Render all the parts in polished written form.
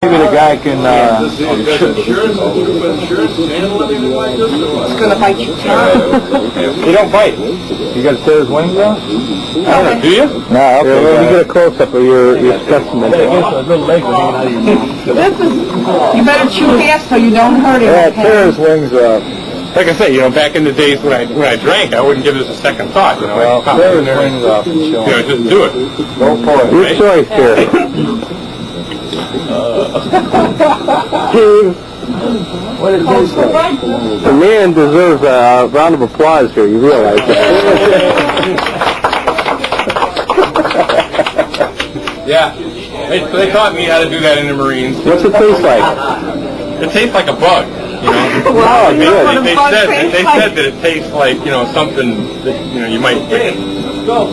Maybe the guy can, It's gonna bite you. he don't bite. You gotta tear his wings out? Do you? No, okay. Let me get a close-up of your specimen. This is, you better chew fast so you don't hurt him. Yeah, tear his wings out. Like I said, back in the days when I drank, I wouldn't give this a second thought. Well, tear his wings off and show him. Just do it. Go for it. Your choice here. Steve, what it tastes like? The man deserves a round of applause here, you realize that. Yeah. They taught me how to do that in the Marines. What's it taste like? It tastes like a bug, Wow, They said that it tastes like, something that, you might,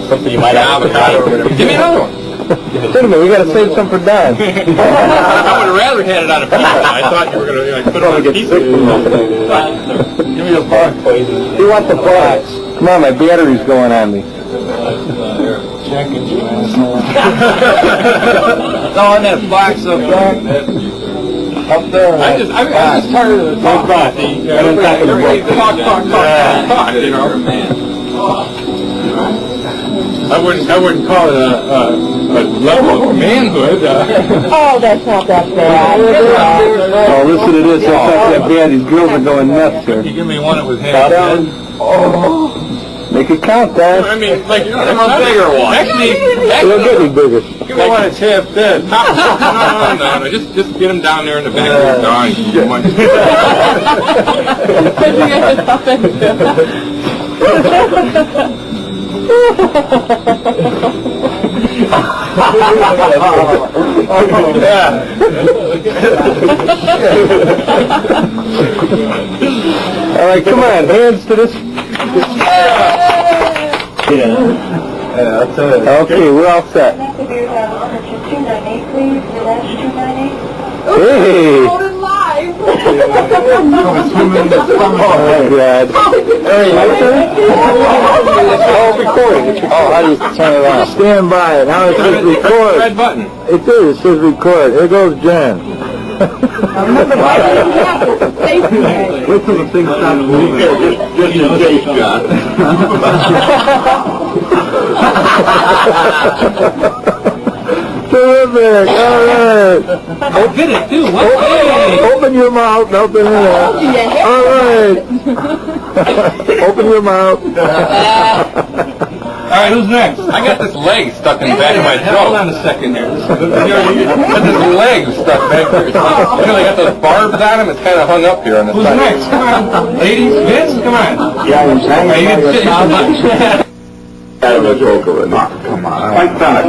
something you might have. Avocado or whatever. Give me another one. Wait a minute, we gotta save some for Don. I would have rather had it on a pizza. I thought you were going to put it on a pizza. Give me the bug poison. You want the bugs? Come on, my battery's going on me. Checking you, asshole. No, and that box up there. Up there. I'm just tired of the talk. Talk, I wouldn't call it a level of manhood. Oh, that's not that bad. Oh, listen to this. That's not that bad. These girls are going nuts here. You give me one that was half dead. Oh. Make it count, Dad. I mean, like, I'm a bigger one. Actually, It'll get any bigger. give me one that's half dead. No. Just get them down there in the back of your dog. All right, come on, hands to this. Okay, we're all set. Hey! Oh, God. Hey, my turn? It's all recording. Oh, how do you turn it on? Stand by it. Now it says record. Red button. It is. It says record. Here goes Jen. Wait till the thing stops moving. Just in case, John. Terrific. All right. Did it too. Open your mouth. Open it up. All right. Open your mouth. All right, who's next? I got this leg stuck in the back of my throat. Hold on a second here. Got this leg stuck back there. I got those barbs on him. It's kind of hung up here on the side. Who's next? Come on. Ladies, Vince, come on. Yeah, you're saying Come on. Like that.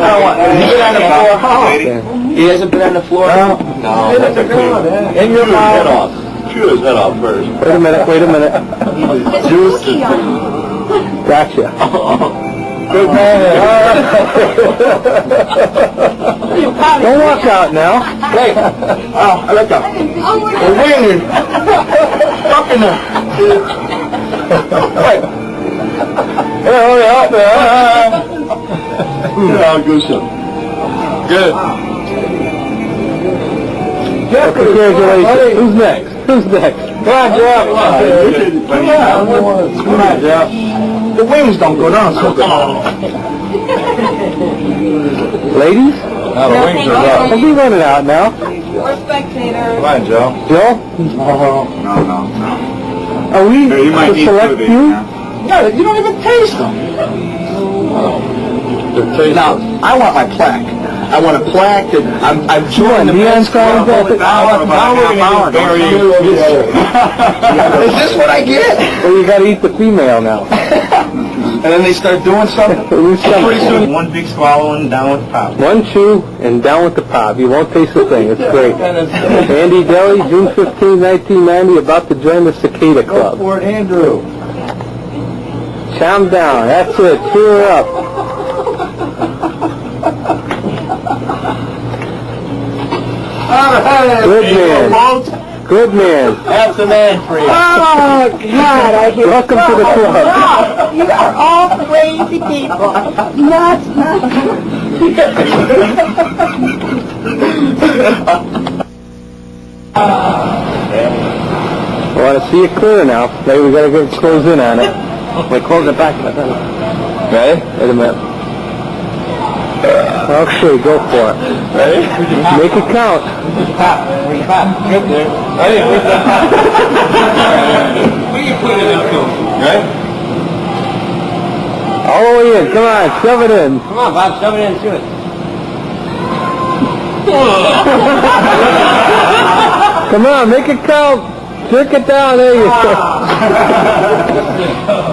He hasn't been on the floor? No. In your mouth. Chew his head off first. Wait a minute. Juice. Gotcha. Good man. Don't walk out now. Hey. Oh, I like that. We're winning. Fucking hurry up there. Good. Congratulations. Who's next? Come on, Jeff. Come on, Jeff. The wings don't go down so good. Ladies? Now the wings are up. Don't be running out now. We're spectators. Come on, Joe. Joe? No. Are we to select you? No, you don't even taste them. Now, I want my plaque. I want a plaque that I'm chewing the neon signs off it. Is this what I get? Well, you gotta eat the female now. And then they start doing something. Pretty soon, one big swallow and down with the pop. one chew and down with the pop. You won't taste a thing. It's great. Andy Deli, June 15, 1990, about to join the Cicada Club. Go for it, Andrew. Calm down. That's it. Cheer up. Good man. Good man. That's the man for you. Oh, God, I hate Welcome to the club. You are all crazy people. Nuts. I want to see it clear now. Maybe we got to get close in on it. Wait, close it back. Ready? Wait a minute. Okay, go for it. Ready? Make it count. Good there. Ready? Where's that pop? Where you put it up to? Right? All the way in. Come on, shove it in. Come on, Bob, shove it into it. Come on, make it count. Jerk it down. There you go.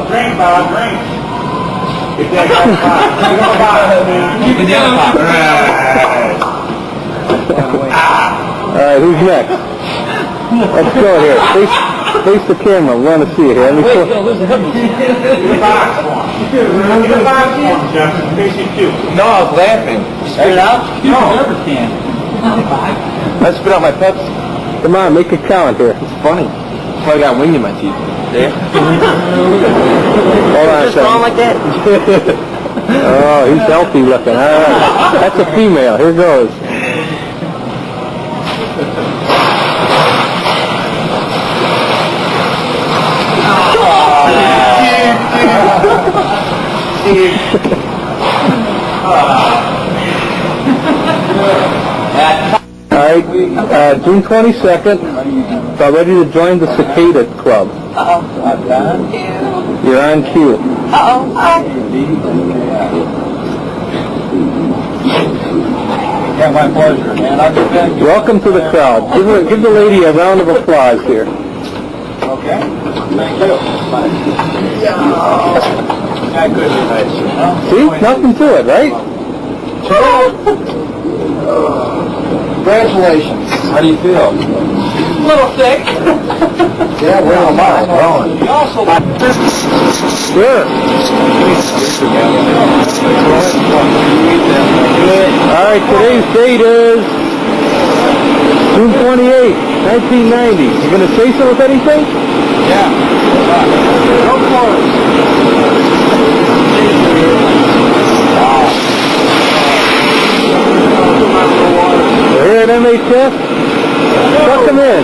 Drink, Bob, drink. Get that Keep it down. All right, who's next? Let's go here. Face the camera. We want to see it here. Let me show. No, I was laughing. Spit it out? No. I spit out my Pepsi. Come on, make it count here. It's funny. That's why I got wing in my teeth. Yeah. Hold on a second. like that? Oh, he's healthy looking. All right. That's a female. Here goes. All right, June 22nd, about ready to join the Cicada Club. You're on cue. Yeah, my pleasure, man. I'll get back. Welcome to the crowd. Give the lady a round of applause here. Okay. Thank you. That could be nice. See? Nothing to it, right? Congratulations. How do you feel? A little sick. Yeah, we're on mine. Growing. You also Sure. All right, today's date is June 28th, 1990. You going to say so with anything? Yeah. Go for it. We're here at MHS. Tuck them in.